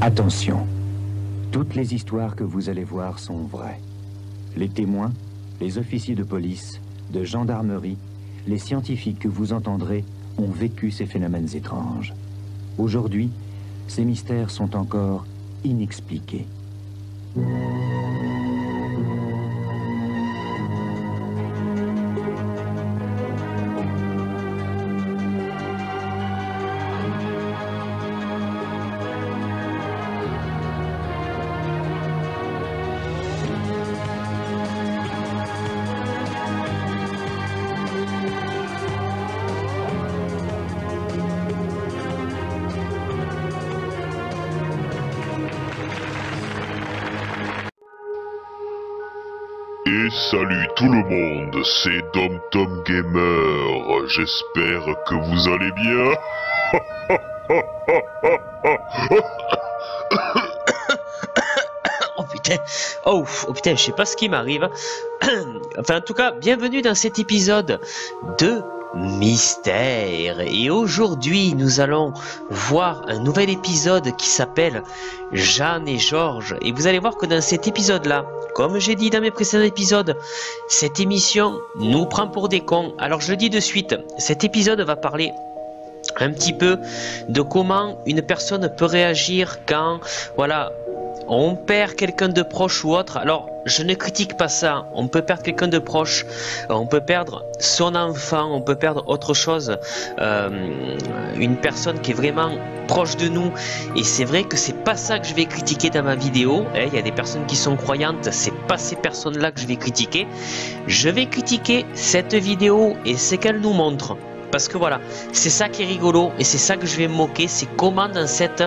Attention, toutes les histoires que vous allez voir sont vraies. Les témoins, les officiers de police, de gendarmerie, les scientifiques que vous entendrez ont vécu ces phénomènes étranges. Aujourd'hui, ces mystères sont encore inexpliqués. Et salut tout le monde, c'est DomTom Gamer, j'espère que vous allez bien. Oh putain, oh putain, je sais pas ce qui m'arrive. Enfin en tout cas, bienvenue dans cet épisode de Mystère. Et aujourd'hui, nous allons voir un nouvel épisode qui s'appelle Jeanne et Georges. Et vous allez voir que dans cet épisode-là, comme j'ai dit dans mes précédents épisodes, cette émission nous prend pour des cons. Alors je le dis de suite, cet épisode va parler un petit peu de comment une personne peut réagir quand, voilà, on perd quelqu'un de proche ou autre. Alors je ne critique pas ça, on peut perdre quelqu'un de proche, on peut perdre son enfant, on peut perdre autre chose, une personne qui est vraiment proche de nous, et c'est vrai que c'est pas ça que je vais critiquer dans ma vidéo. Il y a des personnes qui sont croyantes, c'est pas ces personnes là que je vais critiquer. Je vais critiquer cette vidéo et ce qu'elle nous montre. Parce que voilà, c'est ça qui est rigolo et c'est ça que je vais me moquer, c'est comment dans cette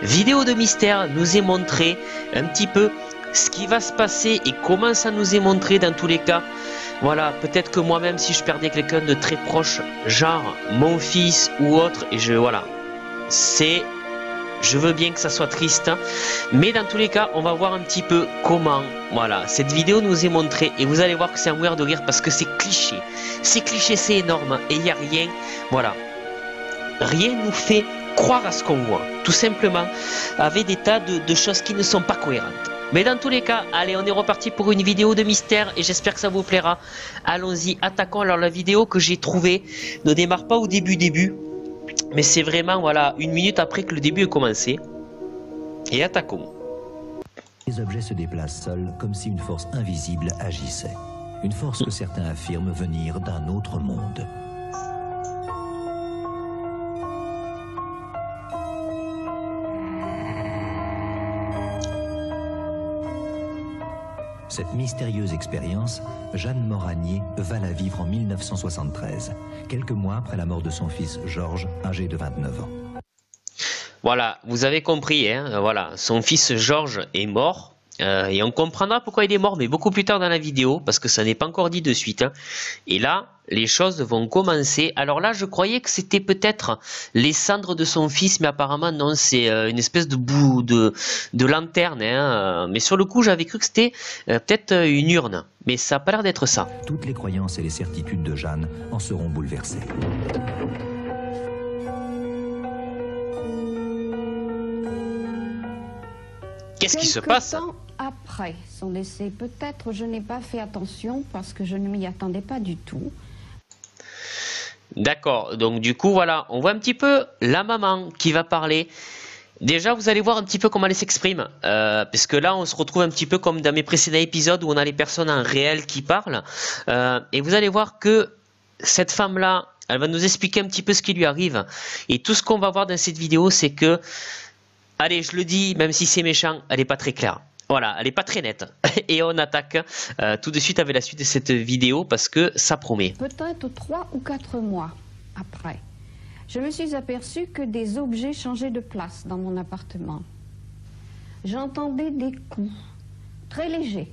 vidéo de mystère nous est montré un petit peu ce qui va se passer et comment ça nous est montré dans tous les cas. Voilà, peut-être que moi-même si je perdais quelqu'un de très proche, genre mon fils ou autre, et voilà, je veux bien que ça soit triste, mais dans tous les cas, on va voir un petit peu comment, voilà, cette vidéo nous est montrée, et vous allez voir que c'est un mourir de rire parce que c'est cliché. C'est cliché, c'est énorme, et il n'y a rien, voilà, rien nous fait croire à ce qu'on voit, tout simplement, avec des tas de choses qui ne sont pas cohérentes. Mais dans tous les cas, allez, on est reparti pour une vidéo de mystère, et j'espère que ça vous plaira. Allons-y, attaquons. Alors la vidéo que j'ai trouvée ne démarre pas au début, mais c'est vraiment, voilà, une minute après que le début a commencé. Et attaquons. Les objets se déplacent seuls comme si une force invisible agissait. Une force que certains affirment venir d'un autre monde. Cette mystérieuse expérience, Jeanne Moranier va la vivre en 1973, quelques mois après la mort de son fils Georges, âgé de 29 ans. Voilà, vous avez compris, hein, voilà, son fils Georges est mort. Et on comprendra pourquoi il est mort, mais beaucoup plus tard dans la vidéo, parce que ça n'est pas encore dit de suite. Hein. Et là, les choses vont commencer. Alors là, je croyais que c'était peut-être les cendres de son fils, mais apparemment non, c'est une espèce de boue de lanterne. Hein. Mais sur le coup, j'avais cru que c'était peut-être une urne, mais ça n'a pas l'air d'être ça. Toutes les croyances et les certitudes de Jeanne en seront bouleversées. Qu'est-ce qui se passe ? Après son décès, peut-être je n'ai pas fait attention parce que je ne m'y attendais pas du tout. D'accord, donc du coup voilà, on voit un petit peu la maman qui va parler. Déjà vous allez voir un petit peu comment elle s'exprime, parce que là on se retrouve un petit peu comme dans mes précédents épisodes où on a les personnes en réel qui parlent. Et vous allez voir que cette femme-là, elle va nous expliquer un petit peu ce qui lui arrive. Et tout ce qu'on va voir dans cette vidéo, c'est que, allez, je le dis, même si c'est méchant, elle n'est pas très claire. Voilà, elle n'est pas très nette. Et on attaque tout de suite avec la suite de cette vidéo parce que ça promet. Peut-être 3 ou 4 mois après, je me suis aperçue que des objets changeaient de place dans mon appartement. J'entendais des coups très légers.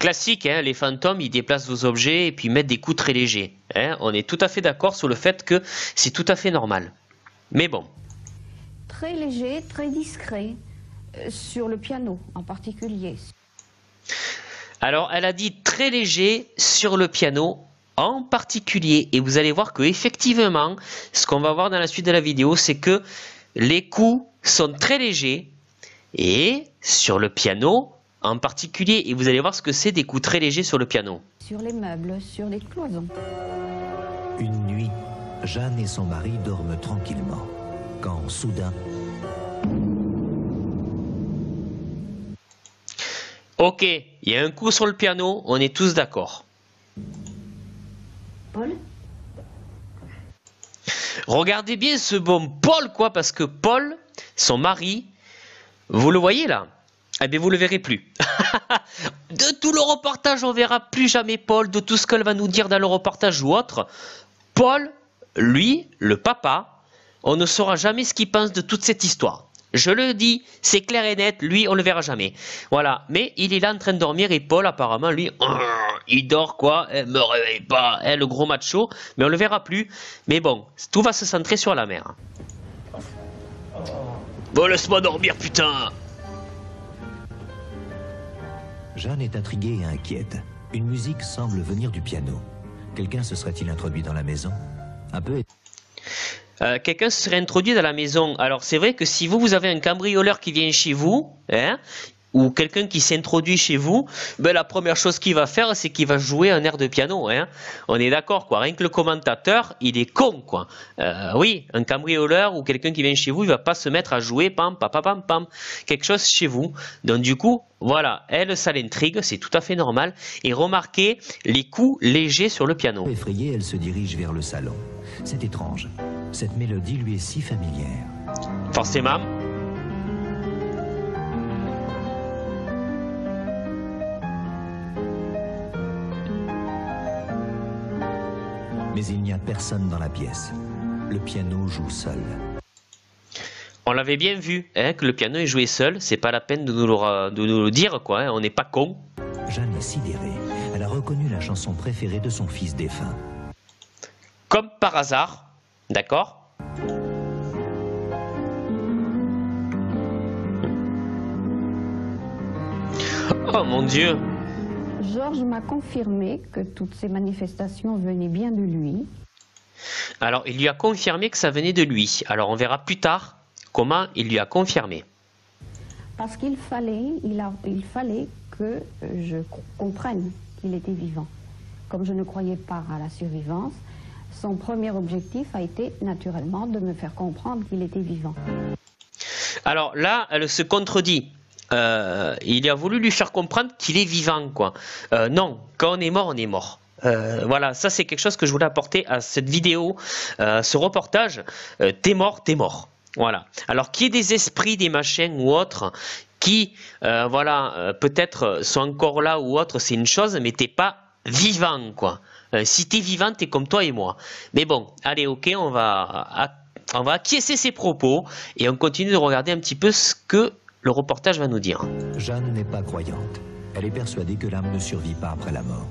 Classique, hein, les fantômes, ils déplacent vos objets et puis mettent des coups très légers. Hein. On est tout à fait d'accord sur le fait que c'est tout à fait normal. Mais bon. Très léger, très discret. Sur le piano en particulier. Alors elle a dit très léger sur le piano en particulier, et vous allez voir que effectivement ce qu'on va voir dans la suite de la vidéo, c'est que les coups sont très légers et sur le piano en particulier. Et vous allez voir ce que c'est des coups très légers sur le piano. Sur les meubles, sur les cloisons. Une nuit, Jeanne et son mari dorment tranquillement, quand soudain... Ok, il y a un coup sur le piano, on est tous d'accord. Paul? Regardez bien ce bon Paul, quoi, parce que Paul, son mari, vous le voyez là? Eh bien, vous le verrez plus. De tout le reportage, on verra plus jamais Paul, de tout ce qu'elle va nous dire dans le reportage ou autre. Paul, lui, le papa, on ne saura jamais ce qu'il pense de toute cette histoire. Je le dis, c'est clair et net, lui, on le verra jamais. Voilà, mais il est là en train de dormir et Paul, apparemment, lui, il dort quoi, me réveille pas, le gros macho, mais on le verra plus. Mais bon, tout va se centrer sur la mère. Bon, laisse-moi dormir, putain. Jeanne est intriguée et inquiète. Une musique semble venir du piano. Quelqu'un se serait-il introduit dans la maison? Un peu... Quelqu'un se serait introduit dans la maison. Alors c'est vrai que si vous avez un cambrioleur qui vient chez vous, hein, ou quelqu'un qui s'introduit chez vous, ben la première chose qu'il va faire, c'est qu'il va jouer un air de piano. Hein. On est d'accord, quoi. Rien que le commentateur, il est con, quoi. Oui, un cambrioleur ou quelqu'un qui vient chez vous, il va pas se mettre à jouer pam, pam, pam, pam, quelque chose chez vous. Donc du coup, voilà, elle, ça l'intrigue, c'est tout à fait normal. Et remarquez les coups légers sur le piano. Effrayée, elle se dirige vers le salon. C'est étrange. Cette mélodie lui est si familière. Forcément. Mais il n'y a personne dans la pièce. Le piano joue seul. On l'avait bien vu, hein, que le piano est joué seul. C'est pas la peine de nous le dire, quoi. Hein, on n'est pas con. Jeanne est sidérée. Elle a reconnu la chanson préférée de son fils défunt. Comme par hasard, d'accord? Oh mon Dieu! Georges m'a confirmé que toutes ces manifestations venaient bien de lui. Alors, il lui a confirmé que ça venait de lui. Alors, on verra plus tard comment il lui a confirmé. Parce qu'il fallait, il fallait que je comprenne qu'il était vivant. Comme je ne croyais pas à la survivance, son premier objectif a été naturellement de me faire comprendre qu'il était vivant. Alors là, elle se contredit. Il a voulu lui faire comprendre qu'il est vivant, quoi. Non, quand on est mort, on est mort. Voilà, ça c'est quelque chose que je voulais apporter à cette vidéo, ce reportage. T'es mort, t'es mort. Voilà. Alors qu'il y ait des esprits, des machins ou autres qui, voilà, peut-être sont encore là ou autre, c'est une chose, mais t'es pas vivant, quoi. Si t'es vivant, t'es comme toi et moi. Mais bon, allez, ok, on va acquiescer ses propos et on continue de regarder un petit peu ce que le reportage va nous dire. Jeanne n'est pas croyante. Elle est persuadée que l'âme ne survit pas après la mort.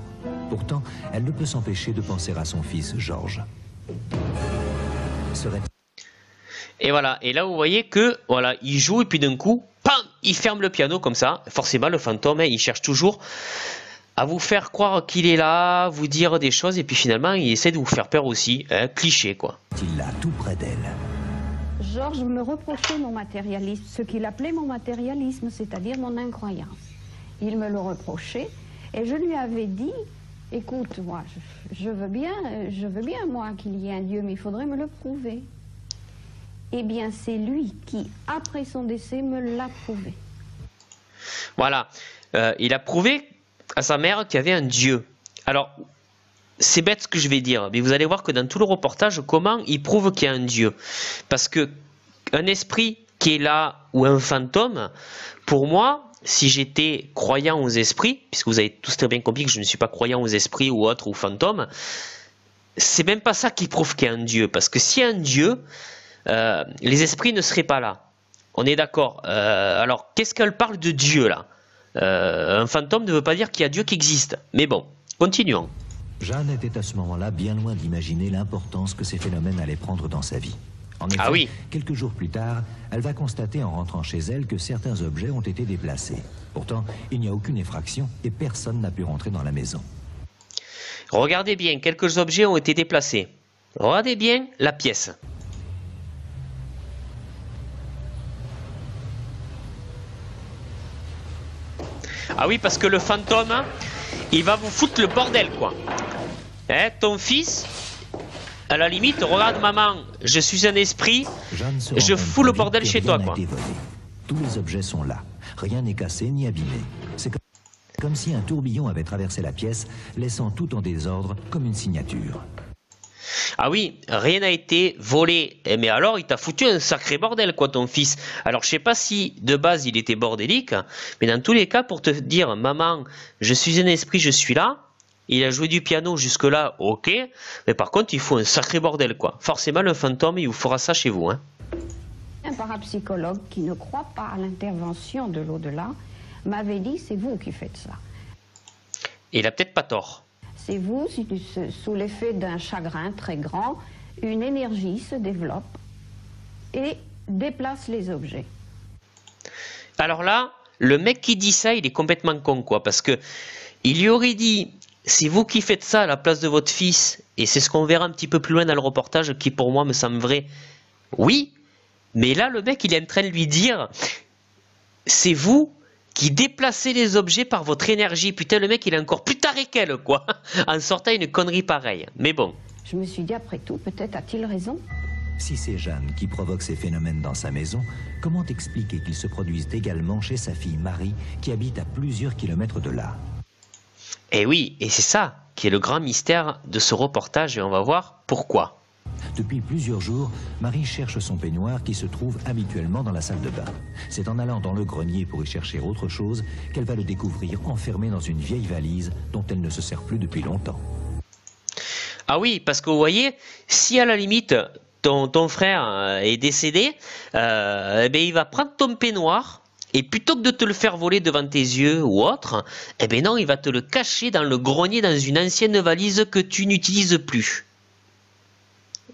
Pourtant, elle ne peut s'empêcher de penser à son fils Georges. Et voilà, et là vous voyez que voilà, il joue et puis d'un coup, pam, il ferme le piano comme ça. Forcément, le fantôme, hein, il cherche toujours à vous faire croire qu'il est là, vous dire des choses, et puis finalement, il essaie de vous faire peur aussi. Hein, cliché, quoi. Il l'a tout près d'elle. Georges me reprochait mon matérialisme, ce qu'il appelait mon matérialisme, c'est-à-dire mon incroyance. Il me le reprochait, et je lui avais dit, écoute, moi, je veux bien, moi, qu'il y ait un Dieu, mais il faudrait me le prouver. Eh bien, c'est lui qui, après son décès, me l'a prouvé. Voilà, il a prouvé à sa mère qu'il y avait un Dieu. Alors, c'est bête ce que je vais dire, mais vous allez voir que dans tout le reportage, comment il prouve qu'il y a un Dieu. Parce que un esprit qui est là, ou un fantôme, pour moi, si j'étais croyant aux esprits, puisque vous avez tous très bien compris que je ne suis pas croyant aux esprits ou autres, ou fantômes, c'est même pas ça qui prouve qu'il y a un Dieu. Parce que s'il y a un Dieu, les esprits ne seraient pas là. On est d'accord. Alors, qu'est-ce qu'elle parle de Dieu, là? Un fantôme ne veut pas dire qu'il y a Dieu qui existe. Mais bon, continuons. Jeanne était à ce moment-là bien loin d'imaginer l'importance que ces phénomènes allaient prendre dans sa vie. En effet, ah oui. Quelques jours plus tard, elle va constater en rentrant chez elle que certains objets ont été déplacés. Pourtant, il n'y a aucune effraction et personne n'a pu rentrer dans la maison. Regardez bien, quelques objets ont été déplacés. Regardez bien la pièce. Ah oui, parce que le fantôme, hein, il va vous foutre le bordel, quoi. Hein, ton fils, à la limite, regarde maman, je suis un esprit, je fous le bordel chez toi, quoi. Tous les objets sont là. Rien n'est cassé ni abîmé. C'est comme si un tourbillon avait traversé la pièce, laissant tout en désordre comme une signature. Ah oui, rien n'a été volé. Eh, mais alors, il t'a foutu un sacré bordel, quoi, ton fils. Alors, je sais pas si, de base, il était bordélique, mais dans tous les cas, pour te dire, maman, je suis un esprit, je suis là, il a joué du piano jusque-là, ok, mais par contre, il faut un sacré bordel, quoi. Forcément, le fantôme, il vous fera ça chez vous, hein. Un parapsychologue qui ne croit pas à l'intervention de l'au-delà m'avait dit, c'est vous qui faites ça. Et il a peut-être pas tort. C'est vous, sous l'effet d'un chagrin très grand, une énergie se développe et déplace les objets. Alors là, le mec qui dit ça, il est complètement con, quoi, parce que il lui aurait dit, c'est vous qui faites ça à la place de votre fils, et c'est ce qu'on verra un petit peu plus loin dans le reportage, qui pour moi me semble vrai. Oui, mais là, le mec, il est en train de lui dire, c'est vous qui déplacez les objets par votre énergie. Putain, le mec, il est encore plus taré qu'elle, quoi, en sortant une connerie pareille. Mais bon. Je me suis dit, après tout, peut-être a-t-il raison. Si c'est Jeanne qui provoque ces phénomènes dans sa maison, comment expliquer qu'ils se produisent également chez sa fille Marie, qui habite à plusieurs kilomètres de là? Eh oui, et c'est ça qui est le grand mystère de ce reportage, et on va voir pourquoi. Depuis plusieurs jours, Marie cherche son peignoir qui se trouve habituellement dans la salle de bain. C'est en allant dans le grenier pour y chercher autre chose qu'elle va le découvrir enfermé dans une vieille valise dont elle ne se sert plus depuis longtemps. Ah oui, parce que vous voyez, si à la limite ton frère est décédé, eh bien, il va prendre ton peignoir et plutôt que de te le faire voler devant tes yeux ou autre, eh bien non, il va te le cacher dans le grenier dans une ancienne valise que tu n'utilises plus.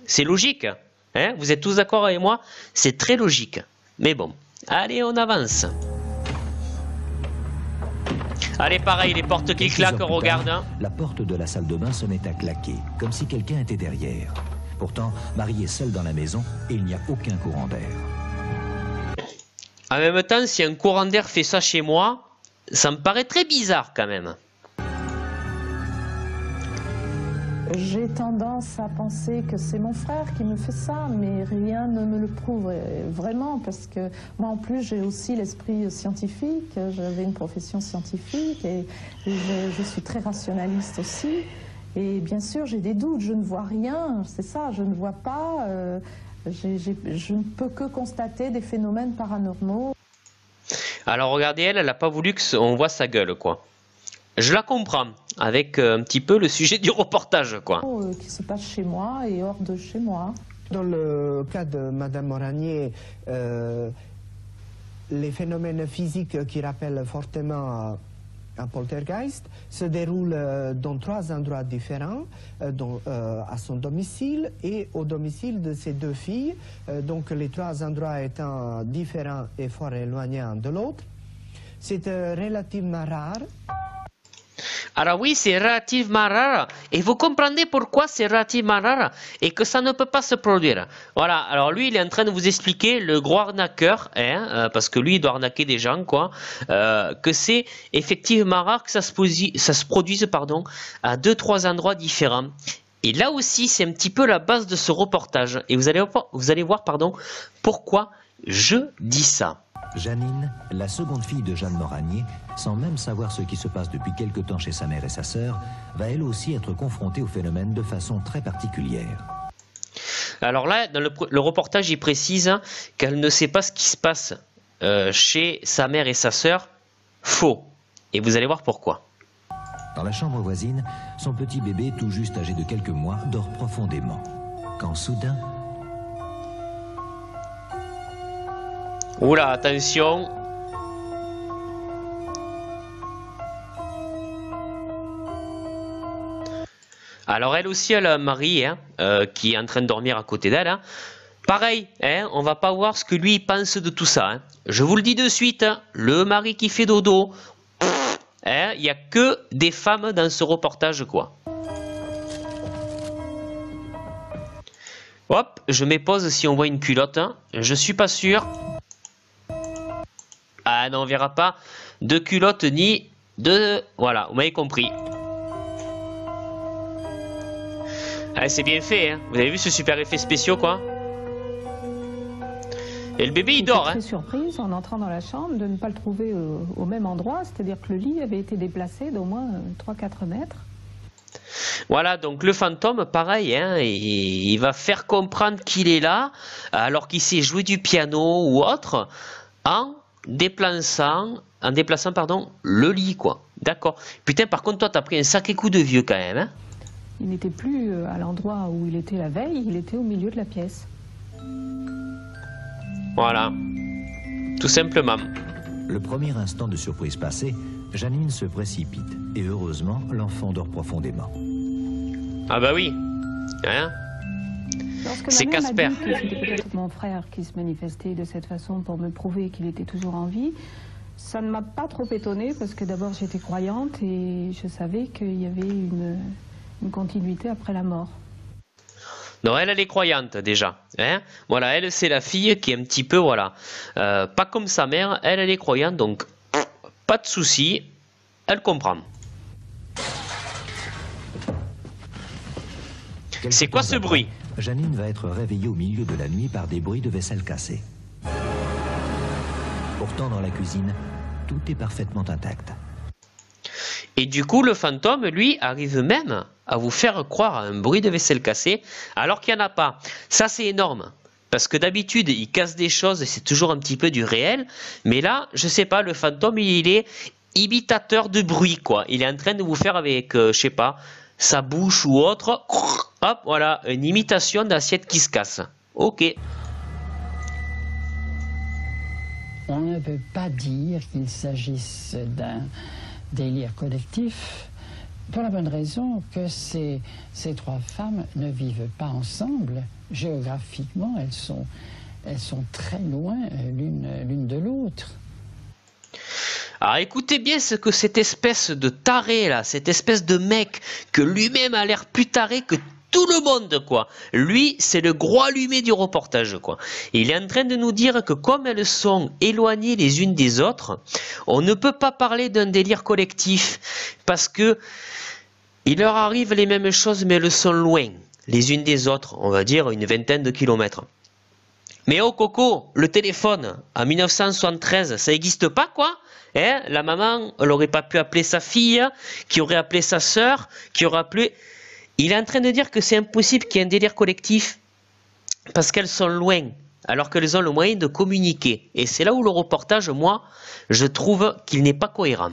C'est logique, hein? Vous êtes tous d'accord avec moi? C'est très logique. Mais bon, allez, on avance. Allez, pareil, les portes qui claquent, regarde. Hein. La porte de la salle de bain se met à claquer, comme si quelqu'un était derrière. Pourtant, Marie est seule dans la maison et il n'y a aucun courant d'air. En même temps, si un courant d'air fait ça chez moi, ça me paraît très bizarre quand même. J'ai tendance à penser que c'est mon frère qui me fait ça, mais rien ne me le prouve vraiment, parce que moi en plus j'ai aussi l'esprit scientifique, j'avais une profession scientifique et je suis très rationaliste aussi. Et bien sûr j'ai des doutes, je ne vois rien, c'est ça, je ne vois pas, je ne peux que constater des phénomènes paranormaux. Alors regardez, elle n'a pas voulu qu'on voit sa gueule, quoi. Je la comprends, avec un petit peu le sujet du reportage, quoi. Qui se passe chez moi et hors de chez moi. Dans le cas de Madame Moranier, les phénomènes physiques qui rappellent fortement un poltergeist se déroulent dans 3 endroits différents, à son domicile et au domicile de ses 2 filles, donc les 3 endroits étant différents et fort éloignés l'un de l'autre. C'est relativement rare. Alors oui, c'est relativement rare, et vous comprenez pourquoi c'est relativement rare, et que ça ne peut pas se produire. Voilà, alors lui, il est en train de vous expliquer, le gros arnaqueur, hein, parce que lui, il doit arnaquer des gens, quoi, que c'est effectivement rare que ça se produise, pardon, à 2-3 endroits différents. Et là aussi, c'est un petit peu la base de ce reportage, et vous allez voir, pardon, pourquoi je dis ça. Janine, la seconde fille de Jeanne Moranier, sans même savoir ce qui se passe depuis quelque temps chez sa mère et sa sœur, va elle aussi être confrontée au phénomène de façon très particulière. Alors là, dans le reportage, il précise qu'elle ne sait pas ce qui se passe chez sa mère et sa sœur. Faux. Et vous allez voir pourquoi. Dans la chambre voisine, son petit bébé, tout juste âgé de quelques mois, dort profondément. Quand soudain... Oula, attention. Alors elle aussi, elle a un mari qui est en train de dormir à côté d'elle. Hein. Pareil, hein, on va pas voir ce que lui pense de tout ça. Hein. Je vous le dis de suite, hein, le mari qui fait dodo, il n'y a que des femmes dans ce reportage, quoi. Hop, je mets pause si on voit une culotte. Hein. Je suis pas sûr. Ah non, on verra pas de culotte ni Voilà, vous m'avez compris. Ah, c'est bien fait, hein. Vous avez vu ce super effet spéciaux, quoi? Et le bébé, il dort, hein. J'étais très surprise en entrant dans la chambre de ne pas le trouver au même endroit, c'est-à-dire que le lit avait été déplacé d'au moins 3-4 mètres. Voilà, donc le fantôme, pareil, hein, il va faire comprendre qu'il est là, alors qu'il sait jouer du piano ou autre, en déplaçant, pardon, le lit, quoi. D'accord. Putain, par contre, toi, t'as pris un sacré coup de vieux, quand même, hein. Il n'était plus à l'endroit où il était la veille, il était au milieu de la pièce. Voilà. Tout simplement. Le premier instant de surprise passé, Janine se précipite. Et heureusement, l'enfant dort profondément. Ah bah oui. Hein? C'est Casper. C'était peut-être mon frère qui se manifestait de cette façon pour me prouver qu'il était toujours en vie. Ça ne m'a pas trop étonnée parce que d'abord j'étais croyante et je savais qu'il y avait une continuité après la mort. Non, elle est croyante déjà. Hein, voilà, elle c'est la fille qui est un petit peu, voilà, pas comme sa mère, elle est croyante, donc pas de souci, elle comprend. C'est quoi ce bruit? Janine va être réveillée au milieu de la nuit par des bruits de vaisselle cassée. Pourtant, dans la cuisine, tout est parfaitement intact. Et du coup, le fantôme, lui, arrive même à vous faire croire à un bruit de vaisselle cassée, alors qu'il n'y en a pas. Ça, c'est énorme. Parce que d'habitude, il casse des choses et c'est toujours un petit peu du réel. Mais là, je sais pas, le fantôme, il est imitateur de bruit, quoi. Il est en train de vous faire avec, je sais pas, sa bouche ou autre. Hop, voilà, une imitation d'assiette qui se casse. Ok. On ne peut pas dire qu'il s'agisse d'un délire collectif, pour la bonne raison que ces trois femmes ne vivent pas ensemble. Géographiquement, elles sont très loin l'une de l'autre. Alors écoutez bien ce que cette espèce de taré là, cette espèce de mec que lui-même a l'air plus taré que tout le monde, quoi. Lui, c'est le gros allumé du reportage, quoi. Il est en train de nous dire que comme elles sont éloignées les unes des autres, on ne peut pas parler d'un délire collectif parce que il leur arrive les mêmes choses, mais elles sont loin les unes des autres, on va dire une vingtaine de kilomètres. Mais oh Coco, le téléphone, en 1973, ça n'existe pas, quoi. Hein, la maman, elle n'aurait pas pu appeler sa fille, qui aurait appelé sa sœur, qui aurait appelé... Il est en train de dire que c'est impossible qu'il y ait un délire collectif parce qu'elles sont loin, alors qu'elles ont le moyen de communiquer. Et c'est là où le reportage, moi, je trouve qu'il n'est pas cohérent.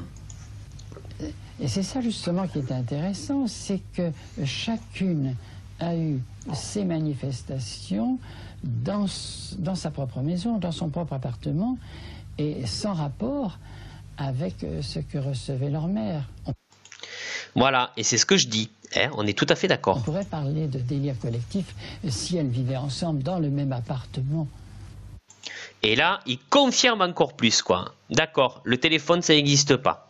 Et c'est ça justement qui est intéressant, c'est que chacune a eu ses manifestations dans sa propre maison, dans son propre appartement, et sans rapport avec ce que recevait leur mère. Voilà, et c'est ce que je dis, hein, on est tout à fait d'accord. On pourrait parler de délire collectif si elles vivaient ensemble dans le même appartement. Et là, il confirme encore plus, quoi. D'accord, le téléphone, ça n'existe pas.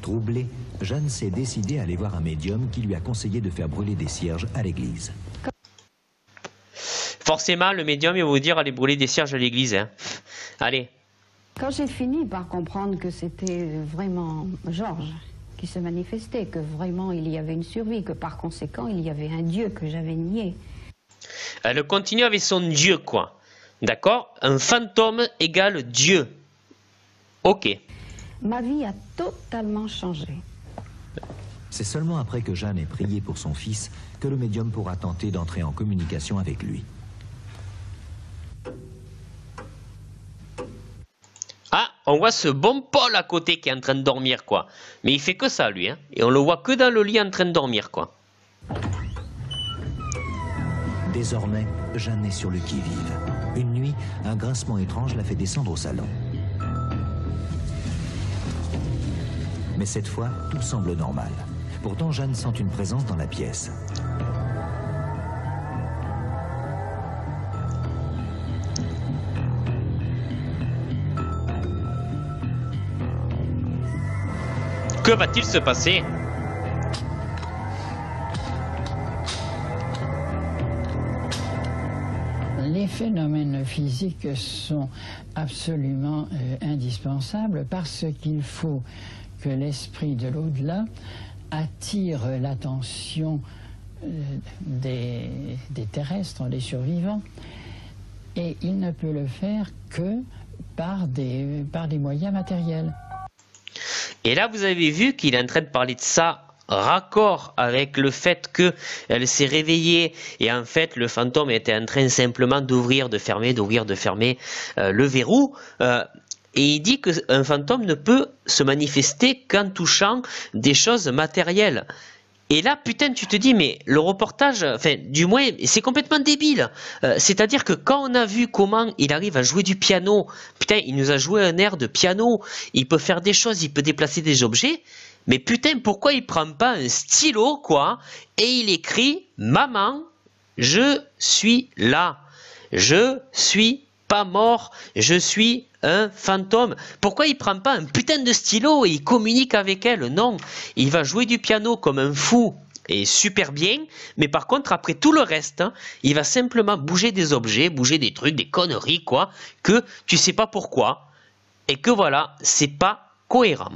Troublée, Jeanne s'est décidée à aller voir un médium qui lui a conseillé de faire brûler des cierges à l'église. Forcément, le médium, il va vous dire allez brûler des cierges à l'église. Hein. Allez. Quand j'ai fini par comprendre que c'était vraiment Georges qui se manifestait, que vraiment il y avait une survie, que par conséquent il y avait un Dieu que j'avais nié. Elle continue avec son Dieu, quoi. D'accord? Un fantôme égale Dieu. Ok. Ma vie a totalement changé. C'est seulement après que Jeanne ait prié pour son fils que le médium pourra tenter d'entrer en communication avec lui. Ah, on voit ce bon Paul à côté qui est en train de dormir, quoi. Mais il fait que ça, lui, hein. Et on le voit que dans le lit en train de dormir, quoi. Désormais, Jeanne est sur le qui-vive. Une nuit, un grincement étrange la fait descendre au salon. Mais cette fois, tout semble normal. Pourtant, Jeanne sent une présence dans la pièce. Que va-t-il se passer? Les phénomènes physiques sont absolument indispensables parce qu'il faut que l'esprit de l'au-delà attire l'attention des terrestres, des survivants, et il ne peut le faire que par des moyens matériels. Et là, vous avez vu qu'il est en train de parler de ça, raccord avec le fait qu'elle s'est réveillée et en fait le fantôme était en train simplement d'ouvrir, de fermer le verrou. Et il dit qu'un fantôme ne peut se manifester qu'en touchant des choses matérielles. Et là, putain, tu te dis, mais le reportage, enfin, du moins, c'est complètement débile. C'est-à-dire que quand on a vu comment il arrive à jouer du piano, putain, il nous a joué un air de piano, il peut faire des choses, il peut déplacer des objets, mais putain, pourquoi il prend pas un stylo, quoi, et il écrit « Maman, je suis là, je suis pas mort, je suis un fantôme ». Pourquoi il prend pas un putain de stylo et il communique avec elle? Non, il va jouer du piano comme un fou et super bien, mais par contre après tout le reste, hein, il va simplement bouger des objets, bouger des trucs, des conneries quoi, que tu sais pas pourquoi, et que voilà, c'est pas cohérent.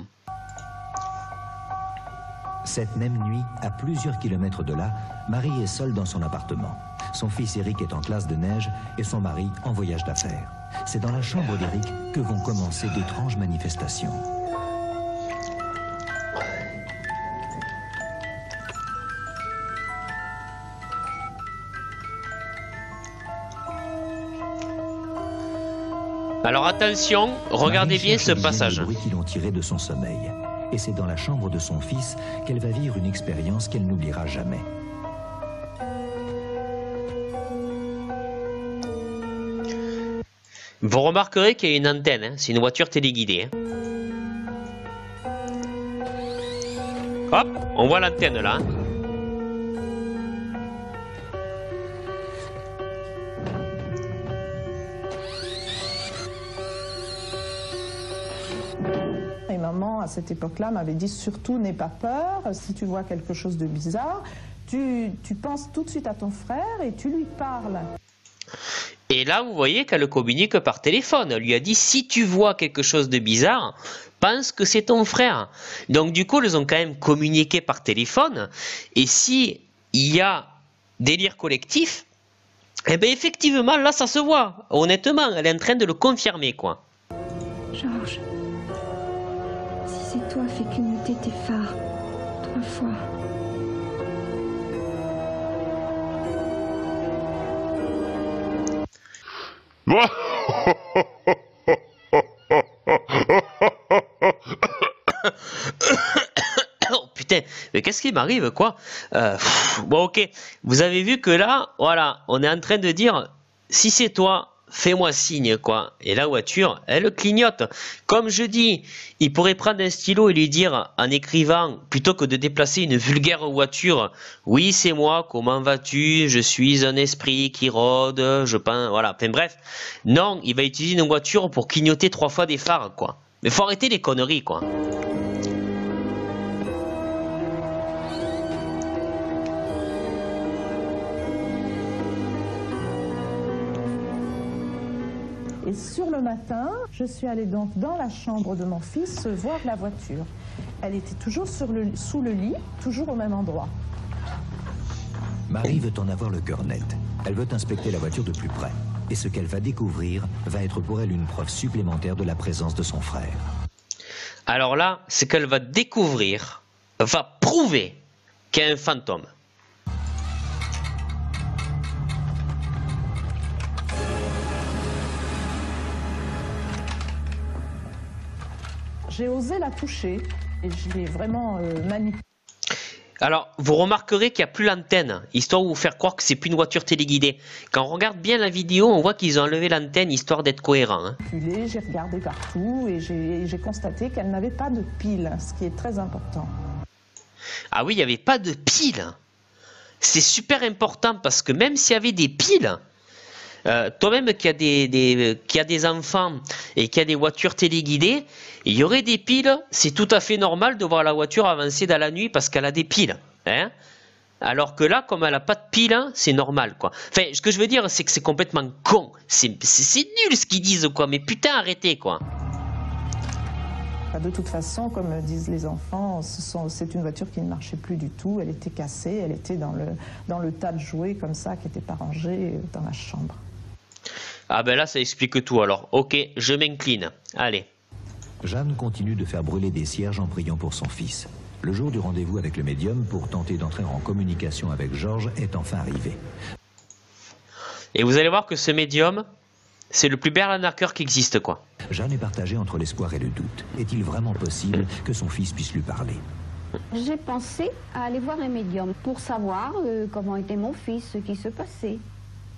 Cette même nuit, à plusieurs kilomètres de là, Marie est seule dans son appartement. Son fils Eric est en classe de neige et son mari en voyage d'affaires. C'est dans la chambre d'Eric que vont commencer d'étranges manifestations. Alors attention, regardez bien ce passage. Les bruits qui l'ont tiré de son sommeil. Et c'est dans la chambre de son fils qu'elle va vivre une expérience qu'elle n'oubliera jamais. Vous remarquerez qu'il y a une antenne, hein, c'est une voiture téléguidée. Hein. Hop, on voit l'antenne là. Hein. Et maman, à cette époque-là, m'avait dit surtout n'aie pas peur, si tu vois quelque chose de bizarre, tu penses tout de suite à ton frère et tu lui parles. Et là, vous voyez qu'elle communique par téléphone. Elle lui a dit, si tu vois quelque chose de bizarre, pense que c'est ton frère. Donc du coup, ils ont quand même communiqué par téléphone. Et si il y a délire collectif, eh bien effectivement, là, ça se voit. Honnêtement, elle est en train de le confirmer, quoi. Georges, si c'est toi, fais clignoter tes phares 3 fois. Oh putain, mais qu'est-ce qui m'arrive quoi? Bon ok, vous avez vu que là, voilà, on est en train de dire, si c'est toi, fais-moi signe quoi. Et la voiture, elle clignote. Comme je dis, il pourrait prendre un stylo et lui dire en écrivant, plutôt que de déplacer une vulgaire voiture, oui c'est moi, comment vas-tu, je suis un esprit qui rôde, je pense, voilà, enfin bref. Non, il va utiliser une voiture pour clignoter 3 fois des phares quoi. Mais faut arrêter les conneries quoi. Et sur le matin, je suis allée donc dans la chambre de mon fils voir la voiture. Elle était toujours sous le lit, toujours au même endroit. Marie veut en avoir le cœur net. Elle veut inspecter la voiture de plus près. Et ce qu'elle va découvrir va être pour elle une preuve supplémentaire de la présence de son frère. Alors là, ce qu'elle va découvrir va prouver qu'il y a un fantôme. J'ai osé la toucher et je l'ai vraiment manipulée. Alors, vous remarquerez qu'il n'y a plus l'antenne, histoire de vous faire croire que c'est plus une voiture téléguidée. Quand on regarde bien la vidéo, on voit qu'ils ont enlevé l'antenne, histoire d'être cohérent. Hein. J'ai regardé partout et j'ai constaté qu'elle n'avait pas de pile, ce qui est très important. Ah oui, il n'y avait pas de pile. C'est super important parce que même s'il y avait des piles, toi-même qui a des enfants et qui a des voitures téléguidées, il y aurait des piles, c'est tout à fait normal de voir la voiture avancer dans la nuit parce qu'elle a des piles. Hein, alors que là, comme elle n'a pas de piles, hein, c'est normal quoi. Enfin, ce que je veux dire, c'est que c'est complètement con. C'est nul ce qu'ils disent quoi, mais putain, arrêtez quoi. Enfin, de toute façon, comme disent les enfants, c'est une voiture qui ne marchait plus du tout. Elle était cassée, elle était dans le tas de jouets comme ça qui n'était pas rangé dans la chambre. Ah ben là, ça explique tout alors. Ok, je m'incline. Allez. Jeanne continue de faire brûler des cierges en priant pour son fils. Le jour du rendez-vous avec le médium pour tenter d'entrer en communication avec Georges est enfin arrivé. Et vous allez voir que ce médium, c'est le plus bel arnaqueur qui existe, quoi. Jeanne est partagée entre l'espoir et le doute. Est-il vraiment possible que son fils puisse lui parler? J'ai pensé à aller voir un médium pour savoir comment était mon fils, ce qui se passait.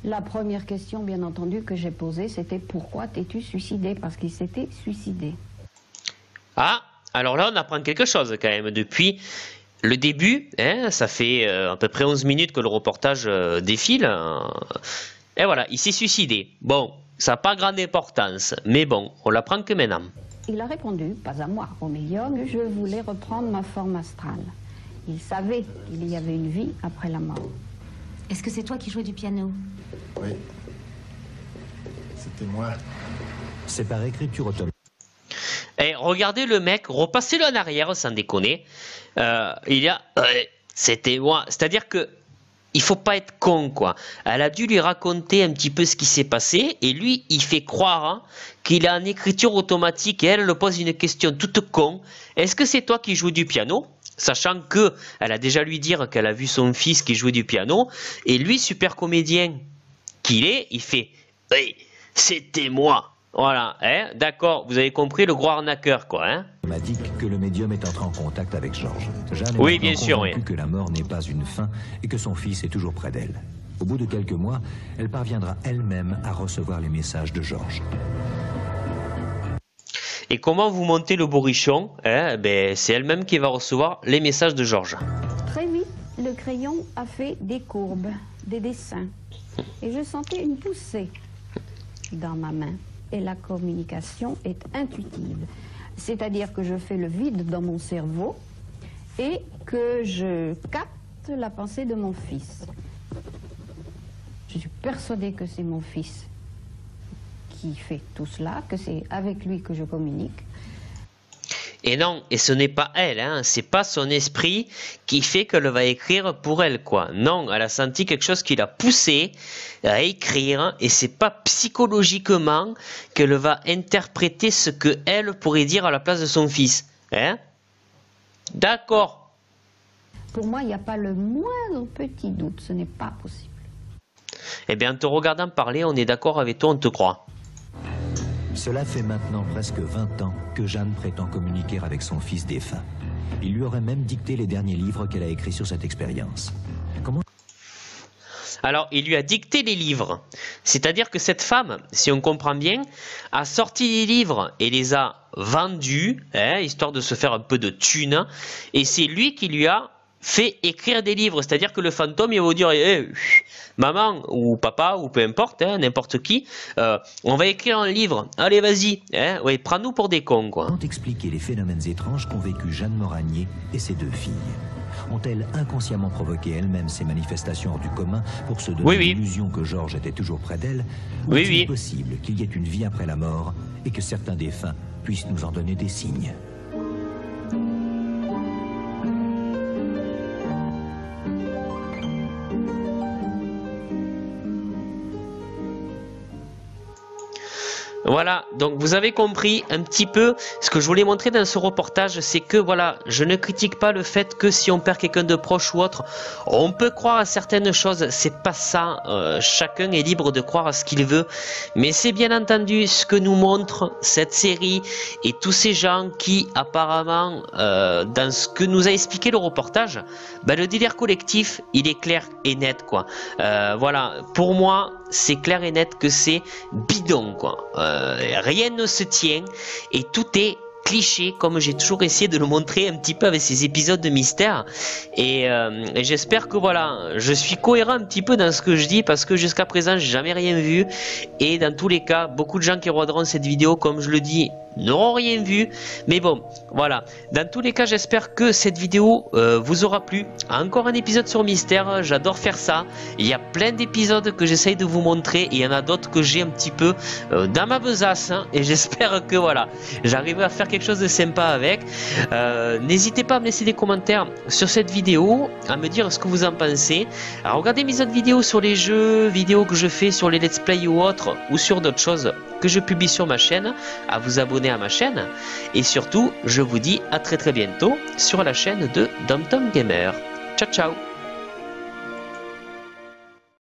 La première question, bien entendu, que j'ai posée, c'était pourquoi t'es-tu suicidé? Parce qu'il s'était suicidé. Ah, alors là, on apprend quelque chose quand même. Depuis le début, hein, ça fait à peu près 11 minutes que le reportage défile. Et voilà, il s'est suicidé. Bon, ça n'a pas grande importance, mais bon, on l'apprend que maintenant. Il a répondu, pas à moi, au médium, je voulais reprendre ma forme astrale. Il savait qu'il y avait une vie après la mort. Est-ce que c'est toi qui jouais du piano? Oui. C'était moi. C'est par écriture automatique. Et regardez le mec, repassez-le en arrière, sans déconner. Il y a... c'était moi. C'est-à-dire que il faut pas être con, quoi. Elle a dû lui raconter un petit peu ce qui s'est passé, et lui, il fait croire hein, qu'il est en écriture automatique, et elle le pose une question toute con. Est-ce que c'est toi qui joues du piano? Sachant que elle a déjà lui dire qu'elle a vu son fils qui jouait du piano, et lui, super comédien qu'il est, il fait « Oui, c'était moi ». Voilà, hein, d'accord, vous avez compris le gros arnaqueur, quoi, hein. Automatique que le médium est entré en contact avec Georges. Jeanne est oui, bien sûr, convaincue que la mort n'est pas une fin et que son fils est toujours près d'elle. Au bout de quelques mois, elle parviendra elle-même à recevoir les messages de Georges. Et comment vous montez le bourrichon hein, ben, c'est elle-même qui va recevoir les messages de Georges. Très vite, le crayon a fait des courbes, des dessins. Et je sentais une poussée dans ma main. Et la communication est intuitive. C'est-à-dire que je fais le vide dans mon cerveau et que je capte la pensée de mon fils. Je suis persuadée que c'est mon fils qui fait tout cela, que c'est avec lui que je communique. Et non, et ce n'est pas elle, hein, c'est pas son esprit qui fait qu'elle va écrire pour elle, quoi. Non, elle a senti quelque chose qui l'a poussée à écrire, et c'est pas psychologiquement qu'elle va interpréter ce que elle pourrait dire à la place de son fils. Hein? D'accord. Pour moi, il n'y a pas le moindre petit doute, ce n'est pas possible. Eh bien, en te regardant parler, on est d'accord avec toi, on te croit. Cela fait maintenant presque 20 ans que Jeanne prétend communiquer avec son fils défunt. Il lui aurait même dicté les derniers livres qu'elle a écrits sur cette expérience. Comment... Alors, il lui a dicté les livres. C'est-à-dire que cette femme, si on comprend bien, a sorti les livres et les a vendus, hein, histoire de se faire un peu de thunes. Et c'est lui qui lui a fait écrire des livres. C'est-à-dire que le fantôme, il va vous dire hey, maman ou papa ou peu importe, hein, n'importe qui, on va écrire un livre. Allez, vas-y, hein, ouais, prends-nous pour des cons, quoi. Comment expliquer les phénomènes étranges qu'ont vécu Jeanne Moranier et ses deux filles? Ont-elles inconsciemment provoqué elles-mêmes ces manifestations hors du commun pour se donner l'illusion que Georges était toujours près d'elles? Ou est-il possible qu'il y ait une vie après la mort et que certains défunts puissent nous en donner des signes? Voilà, donc vous avez compris un petit peu ce que je voulais montrer dans ce reportage, c'est que voilà, je ne critique pas le fait que si on perd quelqu'un de proche ou autre, on peut croire à certaines choses, c'est pas ça, chacun est libre de croire à ce qu'il veut, mais c'est bien entendu ce que nous montre cette série et tous ces gens qui apparemment, dans ce que nous a expliqué le reportage, ben, le délire collectif, il est clair et net, quoi. Voilà, pour moi, c'est clair et net que c'est bidon, quoi. Rien ne se tient et tout est cliché, comme j'ai toujours essayé de le montrer un petit peu avec ces épisodes de mystère. Et j'espère que voilà, je suis cohérent un petit peu dans ce que je dis, parce que jusqu'à présent j'ai jamais rien vu. Et dans tous les cas, beaucoup de gens qui regarderont cette vidéo, comme je le dis, n'auront rien vu. Mais bon, voilà. Dans tous les cas, j'espère que cette vidéo vous aura plu. Encore un épisode sur Mystère, j'adore faire ça. Il y a plein d'épisodes que j'essaye de vous montrer et il y en a d'autres que j'ai un petit peu dans ma besace. Hein, et j'espère que voilà, j'arriverai à faire quelque chose de sympa avec. N'hésitez pas à me laisser des commentaires sur cette vidéo, à me dire ce que vous en pensez. Alors, regardez mes autres vidéos sur les jeux vidéo que je fais sur les let's play ou autres, ou sur d'autres choses que je publie sur ma chaîne, à vous abonner à ma chaîne. Et surtout, je vous dis à très bientôt sur la chaîne de DomTom Gamer. Ciao ciao.